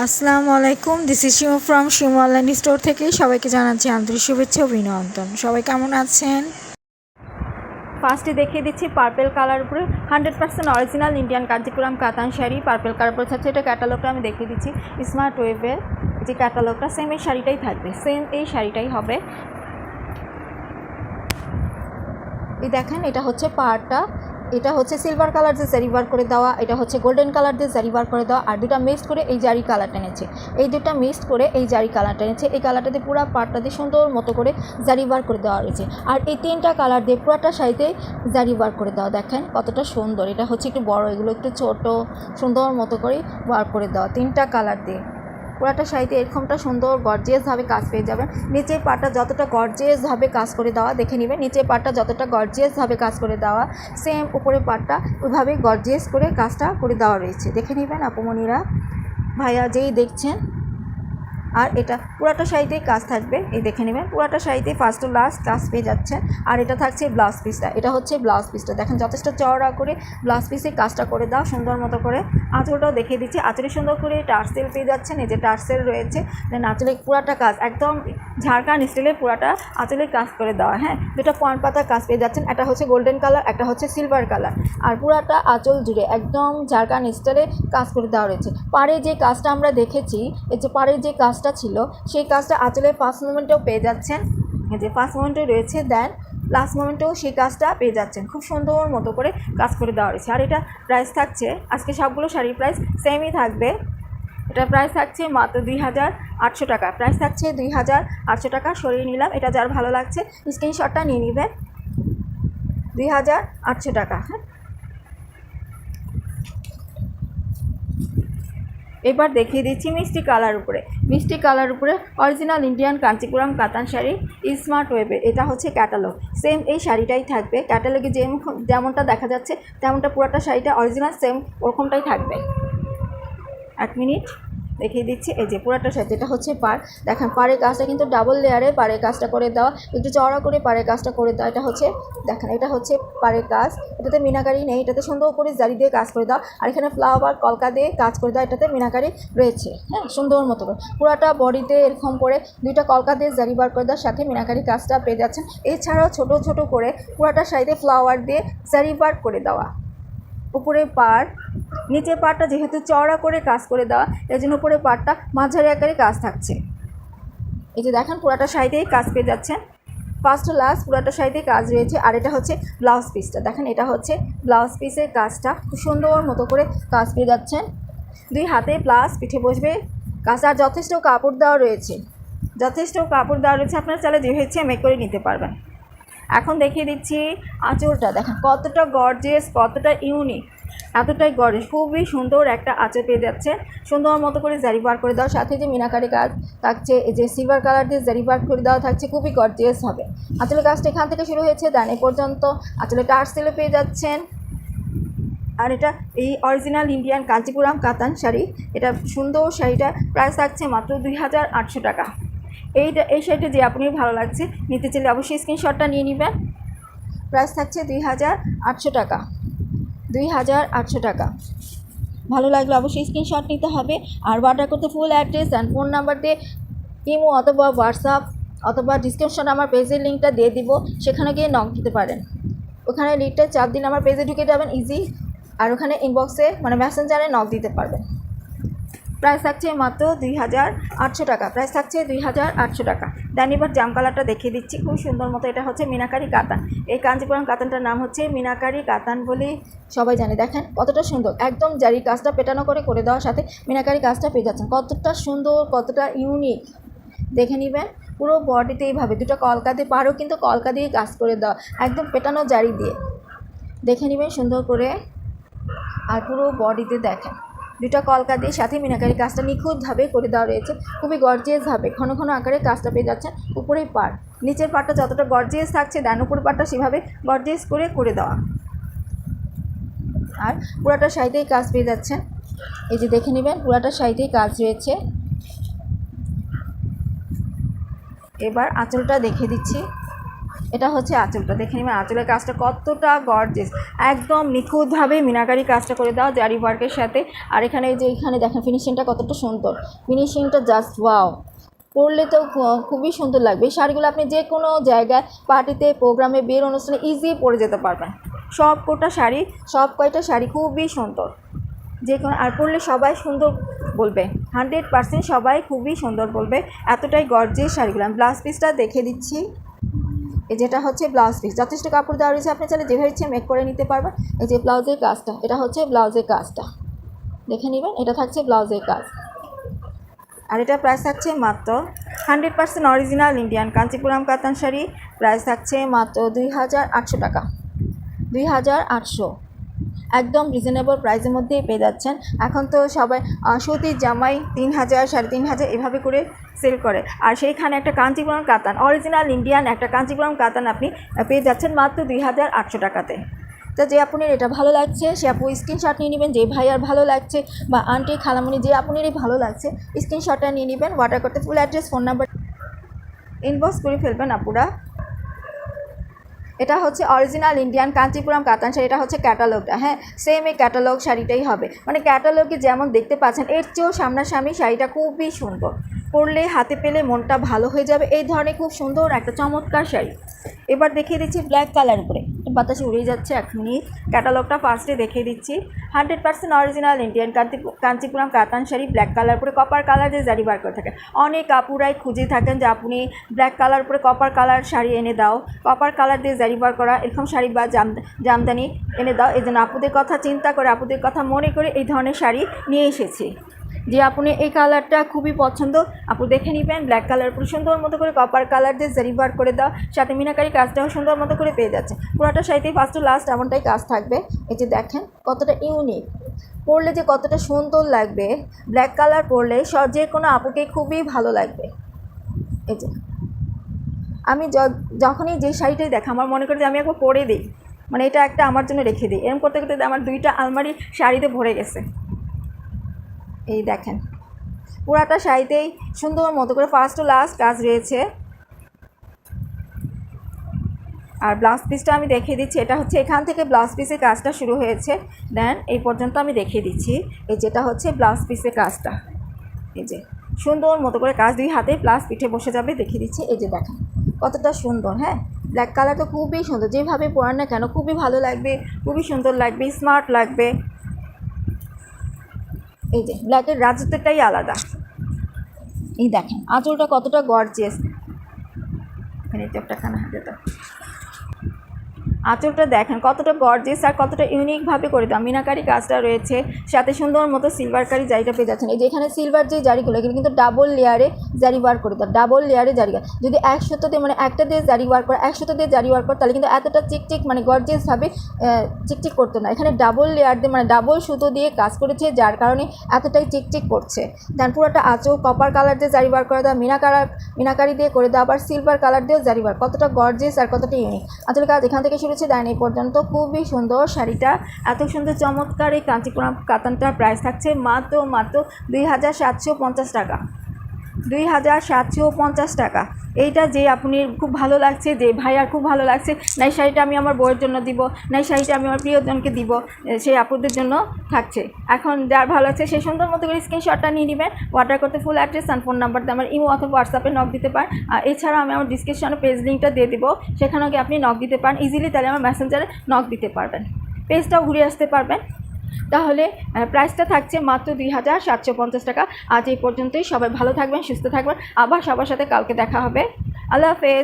আসসালামু আলাইকুম, this is Shimu from Shimu online store থেকে সবাইকে জানাচ্ছি আন্তরিক শুভেচ্ছা ও অভিনন্দন। সবাই কেমন আছেন? ফার্স্টে দেখিয়ে দিচ্ছি পার্পেল কালার উপরে 100% অরিজিনাল ইন্ডিয়ান কাঞ্জিপুরম কাতান শাড়ি। পার্পেল কালার উপরে থাকছে, এটা ক্যাটালগটা আমি দেখিয়ে দিচ্ছি। স্মার্ট ওয়েভের যে ক্যাটালগটা সেম এই শাড়িটাই থাকবে, সেম এই শাড়িটাই হবে। এই দেখেন, এটা হচ্ছে পাড়টা, এটা হচ্ছে সিলভার কালার দিয়ে জারি ওয়ার্ক করে দেওয়া, এটা হচ্ছে গোল্ডেন কালার দিয়ে জারি ওয়ার্ক করে দেওয়া, আর দুটা মিক্সড করে এই জারি কালার টেনেছে। এই দুটা মিক্সড করে এই জারি কালার টেনেছে। এই কালারটা দিয়ে পুরো পাড়টা দিয়ে সুন্দর মতো করে জারি ওয়ার্ক করে দেওয়া রয়েছে। আর এই তিনটা কালার দিয়ে পুরোটা শাড়িতে জারি ওয়ার্ক করে দেওয়া। দেখেন কতটা সুন্দর। এটা হচ্ছে একটু বড়, এগুলো একটু ছোট, সুন্দর মতো করে ওয়ার্ক করে দেওয়া তিনটা কালার দিয়ে। পুরাটা শাড়িতে এরকমটা সুন্দর গর্জিয়াসভাবে কাজ পেয়ে যাবেন। নিচের পাটটা যতটা গর্জিয়াসভাবে কাজ করে দেওয়া, দেখে নেবেন নিচের পাটটা যতটা গর্জিয়াসভাবে কাজ করে দেওয়া, সেম উপরের পাটটা ওইভাবেই গর্জিয়াস করে কাজটা করে দেওয়া রয়েছে। দেখে নেবেন আপুমনিরা, ভাইয়া যেই দেখছেন। আর এটা পুরাটা শাড়িতেই কাজ থাকবে, এই দেখে নেবেন পুরাটা শাড়িতেই ফার্স্ট টু লাস্ট কাজ পেয়ে যাচ্ছে। আর এটা থাকছে ব্লাউজ পিসটা, এটা হচ্ছে ব্লাউজ পিসটা। দেখেন যথেষ্ট চওড়া করে ব্লাউজ পিসে কাজটা করে দাও সুন্দর মতো করে। আঁচলটাও দেখিয়ে দিচ্ছি, আঁচলে সুন্দর করে টার্সেল পেয়ে যাচ্ছেন, এই যে টার্সেল রয়েছে। দেন আঁচলে পুরাটা কাজ একদম ঝাড়খান্ড স্টাইলে পুরাটা আঁচলে কাজ করে দেওয়া। হ্যাঁ, দুটা পয়েন্ট পাতা কাজ পেয়ে যাচ্ছেন, একটা হচ্ছে গোল্ডেন কালার, একটা হচ্ছে সিলভার কালার। আর পুরাটা আঁচল জুড়ে একদম ঝাড়খান্ড স্টাইলে কাজ করে দেওয়া রয়েছে। পাড়ে যে কাজটা আমরা দেখেছি, এই যে পাড়ের যে কাজটা ছিল, সেই কাজটা আঁচলে ফার্স্ট মোমেন্টেও পেয়ে যাচ্ছেন, এই যে ফার্স্ট মোমেন্টে রয়েছে। দেন লাস্ট মোমেন্টেও সেই কাজটা পেয়ে যাচ্ছেন, খুব সুন্দর মতো করে কাজ করে দেওয়া রয়েছে। আর এটা প্রাইস থাকছে, আজকে সবগুলো শাড়ির প্রাইস সেমই থাকবে। এটা প্রাইস থাকছে মাত্র 2800 টাকা। প্রাইস থাকছে 2800 টাকা। সরিয়ে নিলাম, এটা যার ভালো লাগছে স্ক্রিনশটটা নিয়ে নেবেন। 2800 টাকা। হ্যাঁ, এবার দেখিয়ে দিচ্ছি মিষ্টি কালার উপরে। মিষ্টি কালার উপরে অরিজিনাল ইন্ডিয়ান কাঞ্চিপুরম কাতান শাড়ি স্মার্ট ওয়েবে। এটা হচ্ছে ক্যাটালগ, সেম এই শাড়িটাই থাকবে। ক্যাটালগে যেমনটা দেখা যাচ্ছে তেমনটা পুরোটা শাড়িটা অরিজিনাল সেম ওরকমটাই থাকবে। এক মিনিট দেখিয়ে দিচ্ছি, এই যে পুরাটা শাড়ি, এটা হচ্ছে পাড়। দেখেন পাড়ের কাজটা কিন্তু ডাবল লেয়ারে পাড়ের কাজটা করে দেওয়া, একটু চওড়া করে পাড়ের কাজটা করে দেওয়া। এটা হচ্ছে দেখেন, এটা হচ্ছে পাড়ের কাজ। এটাতে মিনাকারি নেই, এটাতে সুন্দর করে জারি দিয়ে কাজ করে দেওয়া। আর এখানে ফ্লাওয়ার কলকা দিয়ে কাজ করে দেওয়া, এটাতে মিনাকারি রয়েছে। হ্যাঁ, সুন্দর মতো করে পুরাটা বডিতে এরকম করে দুইটা কলকা দিয়ে জারি বার করে দেওয়ার সাথে মিনাকারি কাজটা পেয়ে যাচ্ছেন। এছাড়াও ছোট ছোট করে পুরাটা শাড়িতে ফ্লাওয়ার দিয়ে জারি বার করে দেওয়া। উপরের পাড়, নিচের পাড়টা যেহেতু চওড়া করে কাজ করে দেওয়া, এর জন্য উপরের পাড়টা মাঝারি আকারে কাজ থাকছে। এই যে দেখেন পুরাটা শাড়িতেই কাজ পেয়ে যাচ্ছেন, ফার্স্ট লাস্ট পুরাটা শাড়িতেই কাজ রয়েছে। আর এটা হচ্ছে ব্লাউজ পিসটা, দেখেন এটা হচ্ছে ব্লাউজ পিসের কাজটা, খুব সুন্দর মতো করে কাজ পেয়ে যাচ্ছেন। দুই হাতে প্লাস পিঠে বসবে কাজটা। আর যথেষ্ট কাপড় দেওয়া রয়েছে, যথেষ্ট কাপড় দেওয়া রয়েছে, আপনারা চাইলে যে হচ্ছে মেক করে নিতে পারবেন। এখন দেখিয়ে দিচ্ছি আঁচলটা, দেখেন কতটা গর্জিয়াস, কতটা ইউনিক, এতটাই গর্জিয়াস, খুবই সুন্দর একটা আঁচল পেয়ে যাচ্ছে। সুন্দর মতো করে জারি বার করে দেওয়ার সাথে যে মিনাকারি কাজ থাকছে, এই যে সিলভার কালার দিয়ে জারি বার করে দেওয়া থাকছে, খুবই গর্জিয়াস হবে। আঁচলের কাজটা এখান থেকে শুরু হয়েছে, দেন এ পর্যন্ত আঁচলে টার্সেলে পেয়ে যাচ্ছেন। আর এটা এই অরিজিনাল ইন্ডিয়ান কাঞ্চিপুরম কাতান শাড়ি, এটা সুন্দর শাড়িটা প্রাইস থাকছে মাত্র 2800 টাকা। এই শাড়িটা যে আপনি ভালো লাগছে নিতে চাইলে অবশ্যই স্ক্রিনশটটা নিয়ে নেবেন। প্রাইস থাকছে 2800 টাকা। 2800 টাকা। ভালো লাগলে অবশ্যই স্ক্রিনশট নিতে হবে। আর অর্ডার করতে full address and phone number দিয়ে ইমো অথবা হোয়াটসঅ্যাপ অথবা ডিসক্রিপশনে আমার পেজের লিঙ্কটা দিয়ে দিব, সেখানে গিয়ে নক দিতে পারেন। ওখানে লিঙ্কটা চাপ দিলে আমার পেজে ঢুকে যাবেন ইজি। আর ওখানে ইনবক্সে মানে মেসেঞ্জারে নক দিতে পারবেন। প্রাইস থাকছে মাত্র 2800 টাকা। প্রাইস থাকছে 2800 টাকা। দেন এবার জাম কালারটা দেখিয়ে দিচ্ছি, খুব সুন্দর মতো। এটা হচ্ছে মিনাকারি কাতান। এই কাঞ্জিপুরম কাতানটার নাম হচ্ছে মিনাকারি কাতান বলে সবাই জানে। দেখেন কতটা সুন্দর, একদম জারি কাজটা পেটানো করে করে দেওয়ার সাথে মিনাকারি কাজটা পেয়ে যাচ্ছেন। কতটা সুন্দর, কতটা ইউনিক দেখে নেবেন। পুরো বডিতে এইভাবে দুটো কলকা দিয়ে, পাড়ও কিন্তু কলকা দিয়ে কাজ করে দেওয়া, একদম পেটানো জারি দিয়ে দেখে নেবেন সুন্দর করে। আর পুরো বডিতে দেখেন দুটো কলকা দিয়ে সাথে মিনাকারি কাজটা নিখুঁতভাবে করে দেওয়া রয়েছে, খুবই গর্জিয়াসভাবে ঘন ঘন আকারে কাজটা পেয়ে যাচ্ছেন। উপরের পাড়, নিচের পাড়টা যতটা গর্জিয়াস থাকছে, দেন উপরের পাড়টা সেভাবে গর্জিয়াস করে করে দেওয়া। আর পুরাটা শাড়িতেই কাজ পেয়ে যাচ্ছেন, এই যে দেখে নেবেন পুরাটা শাড়িতেই কাজ রয়েছে। এবার আঁচলটা দেখে দিচ্ছি, এটা হচ্ছে আঁচলটা, দেখে নেবেন আঁচলের কাজটা কতটা গর্জিয়াস, একদম নিখুঁতভাবে মিনাকারি কাজটা করে দেওয়া জারি ওয়ার্কের সাথে। আর এখানে যে এখানে দেখেন ফিনিশিংটা কতটা সুন্দর, ফিনিশিংটা জাস্ট ওয়াও, পরলে তো খুবই সুন্দর লাগবে। এই শাড়িগুলো আপনি যে কোনো জায়গায় পার্টিতে, প্রোগ্রামে, বিয়ের অনুষ্ঠানে ইজি পরে যেতে পারবেন। সব কয়টা শাড়ি খুবই সুন্দর, যে কোনো আর পরলে সবাই সুন্দর বলবে, 100% সবাই খুবই সুন্দর বলবে, এতটাই গর্জিয়াস শাড়িগুলো। আমি ব্লাউজ পিসটা দেখে দিচ্ছি, এই যেটা হচ্ছে ব্লাউজ পিস, যথেষ্ট কাপড় দেওয়া রয়েছে, আপনি চাইলে যেভাবে ইচ্ছে মেক করে নিতে পারবেন। এই যে ব্লাউজের কাজটা, এটা হচ্ছে ব্লাউজের কাজটা দেখে নেবেন, এটা থাকছে ব্লাউজের কাজ। আর এটা প্রাইস থাকছে মাত্র 100% অরিজিনাল ইন্ডিয়ান কাঞ্চিপুরম কাতান শাড়ি, প্রাইস থাকছে মাত্র 2800 টাকা, 2800, একদম রিজনেবল প্রাইসের মধ্যেই পেয়ে যাচ্ছেন। এখন তো সবাই সুতির জামাই 3000, 3500 এভাবে করে সেল করে, আর সেইখানে একটা কাঞ্চিপুরম কাতান, অরিজিনাল ইন্ডিয়ান একটা কাঞ্চিপুরম কাতান আপনি পেয়ে যাচ্ছেন মাত্র 2800 টাকাতে। তো যে আপনার এটা ভালো লাগছে সে আপু স্ক্রিনশট নিয়ে নেবেন, যে ভাইয়ার ভালো লাগছে বা আন্টি খালামণি যে আপনারই ভালো লাগছে স্ক্রিনশটটা নিয়ে নেবেন, অর্ডার করতে full address, phone number inbox করে ফেলবেন আপুরা। এটা হচ্ছে অরিজিনাল ইন্ডিয়ান কাঞ্চিপুরম কাতান শাড়ি, এটা হচ্ছে ক্যাটালগটা, হ্যাঁ সেম এই ক্যাটালগ শাড়িটাই হবে, মানে ক্যাটালগে যেমন দেখতে পাচ্ছেন এর চেয়েও সামনাসামনি শাড়িটা খুবই সুন্দর, পরলে হাতে পেলে মনটা ভালো হয়ে যাবে, এই ধরনের খুব সুন্দর একটা চমৎকার শাড়ি। এবার দেখিয়ে দিচ্ছি ব্ল্যাক কালার উপরে, বাতাসে উড়ে যাচ্ছে, 1 মিনিট, ক্যাটালগটা ফার্স্টে দেখিয়ে দিচ্ছি। 100% অরিজিনাল ইন্ডিয়ান কাঞ্চিপুরম কাতান শাড়ি, ব্ল্যাক কালার উপরে কপার কালার যে জারি বার করে থাকে। অনেক আপুরাই খুঁজে থাকেন যে আপনি ব্ল্যাক কালার উপরে কপার কালার শাড়ি এনে দাও, কপার কালার দিয়ে জারি বার করা এরকম শাড়ি বা জামদানি এনে দাও। এই জন্য আপুদের কথা চিন্তা করে, আপুদের কথা মনে করে এই ধরনের শাড়ি নিয়ে এসেছি। যে আপনি এই কালারটা খুবই পছন্দ, আপু দেখে নেবেন, ব্ল্যাক কালার উপরে সুন্দর মতো করে কপার কালার দিয়ে জারি বার করে দাও, সাথে মিনাকারি কাজটাও সুন্দর মতো করে পেয়ে যাচ্ছে। পুরোটা শাড়িতেই ফার্স্ট টু লাস্ট এমনটাই কাজ থাকবে। এই যে দেখেন কতটা ইউনিক, পরলে যে কতটা সুন্দর লাগবে, ব্ল্যাক কালার পরলে যে কোনো আপুকে খুবই ভালো লাগবে। এই যে আমি যখনই যে শাড়িটাই দেখা আমার মনে করি যে আমি একবার পরে দিই, মানে এটা একটা আমার জন্য রেখে দিই, এরকম করতে করতে আমার 2টা আলমারি শাড়িতে ভরে গেছে। এই দেখেন পুরাটা শাড়িতেই সুন্দর মতো করে ফার্স্ট টু লাস্ট কাজ রয়েছে। আর ব্লাউজ পিসটা আমি দেখিয়ে দিচ্ছি, এটা হচ্ছে এখান থেকে ব্লাউজ পিসের কাজটা শুরু হয়েছে, দেন এই পর্যন্ত আমি দেখিয়ে দিচ্ছি। এই যেটা হচ্ছে ব্লাউজ পিসের কাজটা, এই যে সুন্দর মতো করে কাজ, 2 হাতে প্লাস পিঠে বসে যাবে, দেখিয়ে দিচ্ছি। এই যে দেখেন কতটা সুন্দর, হ্যাঁ ব্ল্যাক কালার তো খুবই সুন্দর, যেভাবে পরান না কেন খুবই ভালো লাগবে, খুবই সুন্দর লাগবে, স্মার্ট লাগবে। এই যে ব্ল্যাকের রাজত্বটাই আলাদা। এই দেখেন আঁচলটা কতটা গর্জিয়াস, এখানে একটা খানা হাতে দাও, আঁচলটা দেখেন কতটা গর্জিয়াস আর কতটা ইউনিকভাবে করে দাও, মিনাকারি কাজটা রয়েছে, সাথে সুন্দর মতো সিলভার কারি জারিটা পেয়ে যাচ্ছেন। এই যে এখানে সিলভার যে জারিগুলো এখানে কিন্তু ডাবল লেয়ারে জারি ওয়ার্ক করে দাও, ডাবল লেয়ারে জারি, যদি 100 মানে একটা দিয়ে জারি ওয়ার্ক করে 100 দিয়ে জারি ওয়ার্ক করে তাহলে কিন্তু এতটা চিকচিক মানে গর্জিয়াসভাবে চিকচিক করতো না। এখানে ডাবল লেয়ার দিয়ে মানে ডাবল সুতো দিয়ে কাজ করেছে, যার কারণে এতটাই চিকচিক করছে। দেন পুরোটা আঁচল কপার কালার দিয়ে জারি ওয়ার্ক করে দাও, মিনাকারি দিয়ে করে দাও, আবার সিলভার কালার দিয়েও জারি ওয়ার্ক, কতটা গর্জিয়াস আর কতটা ইউনিক। আসলে কাজ এখান থেকে শুরু হচ্ছে, দেন এই পর্যন্ত খুবই সুন্দর শাড়িটা, এত সুন্দর চমৎকার এই কাঞ্চিপুরম কাতানটার প্রাইস থাকছে মাত্র 2750 টাকা, 2750 টাকা। এইটা যে আপনি খুব ভালো লাগছে, যে ভাইয়ার খুব ভালো লাগছে, না এই শাড়িটা আমি আমার বউয়ের জন্য দিব, না এই শাড়িটা আমি আমার প্রিয়জনকে দিব, সেই আপুদের জন্য থাকছে। এখন যার ভালো লাগছে সেই সুন্দর মতো করে স্ক্রিনশটটা নিয়ে নেবেন, অর্ডার করতে full address and phone number দিয়ে আমার ইমো অথবা হোয়াটসঅ্যাপে নক দিতে পারেন। আর এছাড়াও আমি আমার ডিসক্রিপশনে পেজ লিঙ্কটা দিয়ে দিব, সেখানেও গিয়ে আপনি নক দিতে পারেন ইজিলি, তাহলে আমার মেসেঞ্জারে নক দিতে পারবেন, পেজটাও ঘুরে আসতে পারবেন। তাহলে প্রাইসটা থাকছে মাত্র 2750 টাকা। আজ এই পর্যন্তই, সবাই ভালো থাকবেন, সুস্থ থাকবেন, আবার সবার সাথে কালকে দেখা হবে। আল্লাহ হাফেজ।